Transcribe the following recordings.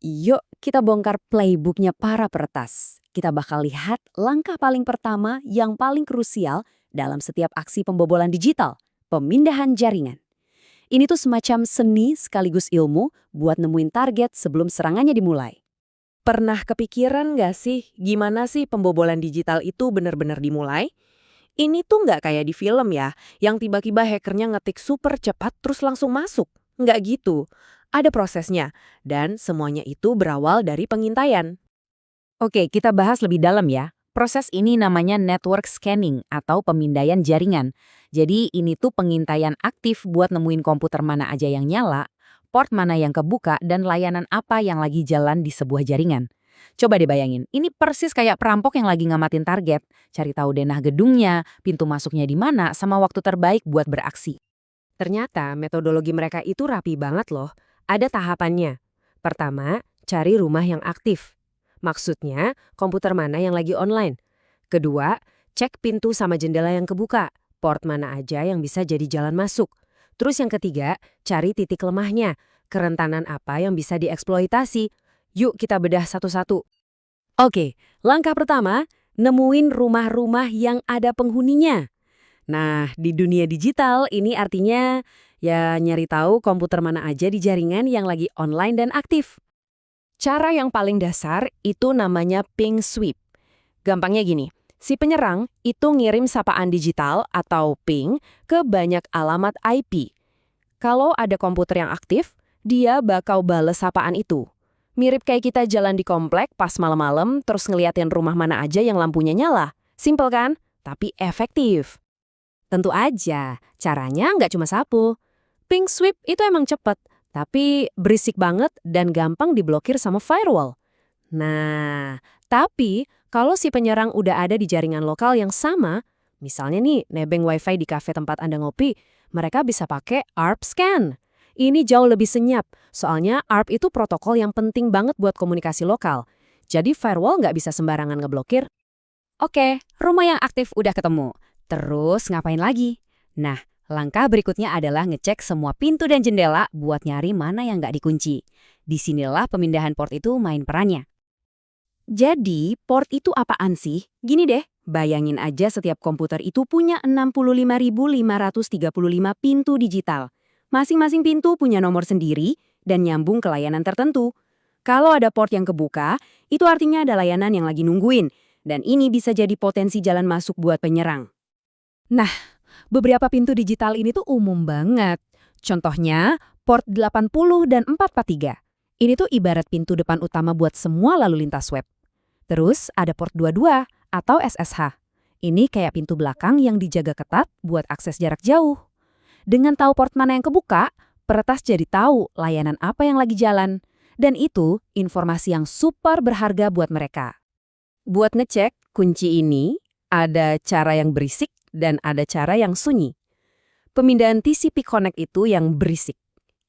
Yuk kita bongkar playbooknya para peretas. Kita bakal lihat langkah paling pertama yang paling krusial dalam setiap aksi pembobolan digital, pemindahan jaringan. Ini tuh semacam seni sekaligus ilmu buat nemuin target sebelum serangannya dimulai. Pernah kepikiran nggak sih gimana sih pembobolan digital itu benar-benar dimulai? Ini tuh nggak kayak di film ya, yang tiba-tiba hackernya ngetik super cepat terus langsung masuk. Nggak gitu. Ada prosesnya, dan semuanya itu berawal dari pengintaian. Oke, kita bahas lebih dalam ya. Proses ini namanya network scanning atau pemindaian jaringan. Jadi ini tuh pengintaian aktif buat nemuin komputer mana aja yang nyala, port mana yang kebuka, dan layanan apa yang lagi jalan di sebuah jaringan. Coba dibayangin, ini persis kayak perampok yang lagi ngamatin target, cari tahu denah gedungnya, pintu masuknya di mana, sama waktu terbaik buat beraksi. Ternyata metodologi mereka itu rapi banget loh. Ada tahapannya. Pertama, cari rumah yang aktif. Maksudnya, komputer mana yang lagi online. Kedua, cek pintu sama jendela yang kebuka. Port mana aja yang bisa jadi jalan masuk. Terus yang ketiga, cari titik lemahnya. Kerentanan apa yang bisa dieksploitasi. Yuk kita bedah satu-satu. Oke, langkah pertama, nemuin rumah-rumah yang ada penghuninya. Nah, di dunia digital ini artinya ya nyari tahu komputer mana aja di jaringan yang lagi online dan aktif. Cara yang paling dasar itu namanya ping sweep. Gampangnya gini, si penyerang itu ngirim sapaan digital atau ping ke banyak alamat IP. Kalau ada komputer yang aktif, dia bakal bales sapaan itu. Mirip kayak kita jalan di komplek pas malam-malam terus ngeliatin rumah mana aja yang lampunya nyala. Simpel kan? Tapi efektif. Tentu aja, caranya nggak cuma sapu. Ping sweep itu emang cepet, tapi berisik banget dan gampang diblokir sama firewall. Nah, tapi kalau si penyerang udah ada di jaringan lokal yang sama, misalnya nih nebeng wifi di kafe tempat Anda ngopi, mereka bisa pakai ARP scan. Ini jauh lebih senyap, soalnya ARP itu protokol yang penting banget buat komunikasi lokal. Jadi firewall nggak bisa sembarangan ngeblokir. Oke, rumah yang aktif udah ketemu. Terus ngapain lagi? Nah, langkah berikutnya adalah ngecek semua pintu dan jendela buat nyari mana yang nggak dikunci. Disinilah pemindahan port itu main perannya. Jadi, port itu apaan sih? Gini deh, bayangin aja setiap komputer itu punya 65.535 pintu digital. Masing-masing pintu punya nomor sendiri dan nyambung ke layanan tertentu. Kalau ada port yang kebuka, itu artinya ada layanan yang lagi nungguin. Dan ini bisa jadi potensi jalan masuk buat penyerang. Nah, beberapa pintu digital ini tuh umum banget. Contohnya, port 80 dan 443. Ini tuh ibarat pintu depan utama buat semua lalu lintas web. Terus ada port 22 atau SSH. Ini kayak pintu belakang yang dijaga ketat buat akses jarak jauh. Dengan tahu port mana yang kebuka, peretas jadi tahu layanan apa yang lagi jalan. Dan itu informasi yang super berharga buat mereka. Buat ngecek kunci ini, ada cara yang berisik dan ada cara yang sunyi. Pemindahan TCP Connect itu yang berisik.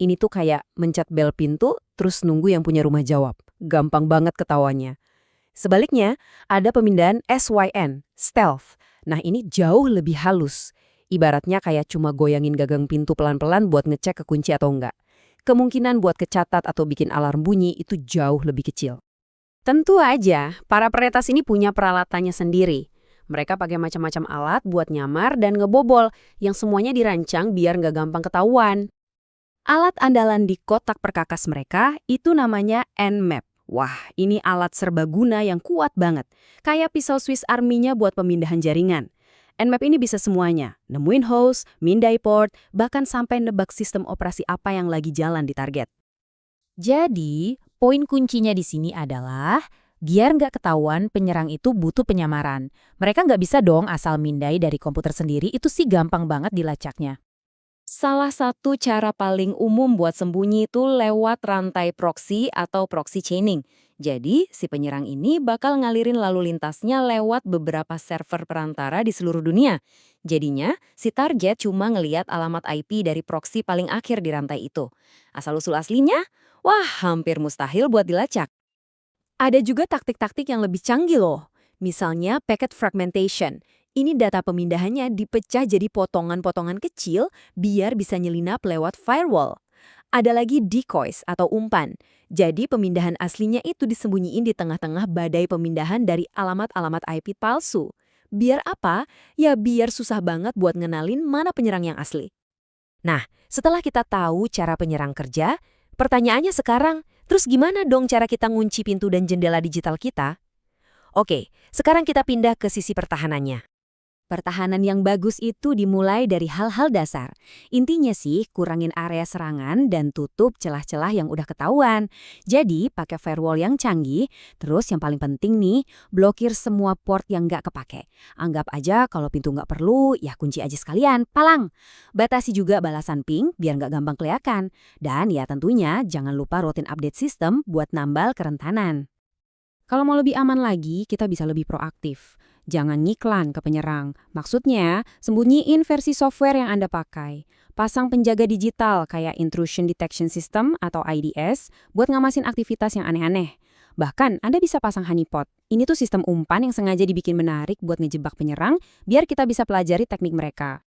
Ini tuh kayak mencet bel pintu terus nunggu yang punya rumah jawab. Gampang banget ketawanya. Sebaliknya, ada pemindahan SYN, stealth. Nah ini jauh lebih halus. Ibaratnya kayak cuma goyangin gagang pintu pelan-pelan buat ngecek kekunci atau enggak. Kemungkinan buat kecatat atau bikin alarm bunyi itu jauh lebih kecil. Tentu aja, para peretas ini punya peralatannya sendiri. Mereka pakai macam-macam alat buat nyamar dan ngebobol, yang semuanya dirancang biar nggak gampang ketahuan. Alat andalan di kotak perkakas mereka itu namanya Nmap. Wah, ini alat serbaguna yang kuat banget. Kayak pisau Swiss Army-nya buat pemindahan jaringan. Nmap ini bisa semuanya, nemuin host, mindai port, bahkan sampai nebak sistem operasi apa yang lagi jalan di target. Jadi, poin kuncinya di sini adalah biar nggak ketahuan penyerang itu butuh penyamaran. Mereka nggak bisa dong asal mindai dari komputer sendiri, itu sih gampang banget dilacaknya. Salah satu cara paling umum buat sembunyi itu lewat rantai proxy atau proxy chaining. Jadi, si penyerang ini bakal ngalirin lalu lintasnya lewat beberapa server perantara di seluruh dunia. Jadinya, si target cuma ngeliat alamat IP dari proxy paling akhir di rantai itu. Asal-usul aslinya, wah hampir mustahil buat dilacak. Ada juga taktik-taktik yang lebih canggih loh. Misalnya packet fragmentation. Ini data pemindahannya dipecah jadi potongan-potongan kecil biar bisa nyelinap lewat firewall. Ada lagi decoys atau umpan. Jadi pemindahan aslinya itu disembunyiin di tengah-tengah badai pemindahan dari alamat-alamat IP palsu. Biar apa? Ya biar susah banget buat ngenalin mana penyerang yang asli. Nah, setelah kita tahu cara penyerang kerja, pertanyaannya sekarang, terus gimana dong cara kita ngunci pintu dan jendela digital kita? Oke, sekarang kita pindah ke sisi pertahanannya. Pertahanan yang bagus itu dimulai dari hal-hal dasar. Intinya sih, kurangin area serangan dan tutup celah-celah yang udah ketahuan. Jadi, pakai firewall yang canggih. Terus yang paling penting nih, blokir semua port yang nggak kepake. Anggap aja kalau pintu nggak perlu, ya kunci aja sekalian, palang. Batasi juga balasan ping biar nggak gampang kelihatan. Dan ya tentunya, jangan lupa rutin update sistem buat nambal kerentanan. Kalau mau lebih aman lagi, kita bisa lebih proaktif. Jangan ngiklan ke penyerang. Maksudnya, sembunyiin versi software yang Anda pakai. Pasang penjaga digital kayak Intrusion Detection System atau IDS buat ngamasin aktivitas yang aneh-aneh. Bahkan, Anda bisa pasang honeypot. Ini tuh sistem umpan yang sengaja dibikin menarik buat ngejebak penyerang biar kita bisa pelajari teknik mereka.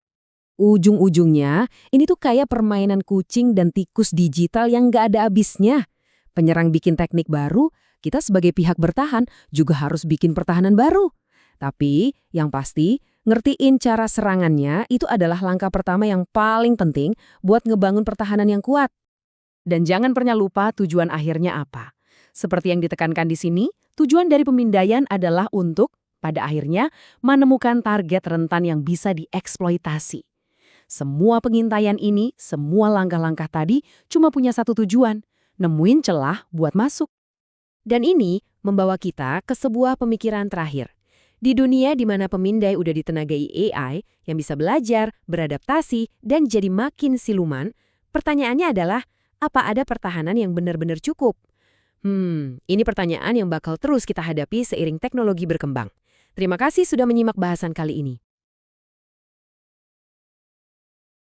Ujung-ujungnya, ini tuh kayak permainan kucing dan tikus digital yang nggak ada habisnya. Penyerang bikin teknik baru, kita sebagai pihak bertahan juga harus bikin pertahanan baru. Tapi, yang pasti, ngertiin cara serangannya itu adalah langkah pertama yang paling penting buat ngebangun pertahanan yang kuat. Dan jangan pernah lupa tujuan akhirnya apa. Seperti yang ditekankan di sini, tujuan dari pemindaian adalah untuk, pada akhirnya, menemukan target rentan yang bisa dieksploitasi. Semua pengintaian ini, semua langkah-langkah tadi cuma punya satu tujuan, nemuin celah buat masuk. Dan ini membawa kita ke sebuah pemikiran terakhir. Di dunia di mana pemindai udah ditenagai AI yang bisa belajar, beradaptasi, dan jadi makin siluman, pertanyaannya adalah, apa ada pertahanan yang benar-benar cukup? Ini pertanyaan yang bakal terus kita hadapi seiring teknologi berkembang. Terima kasih sudah menyimak bahasan kali ini.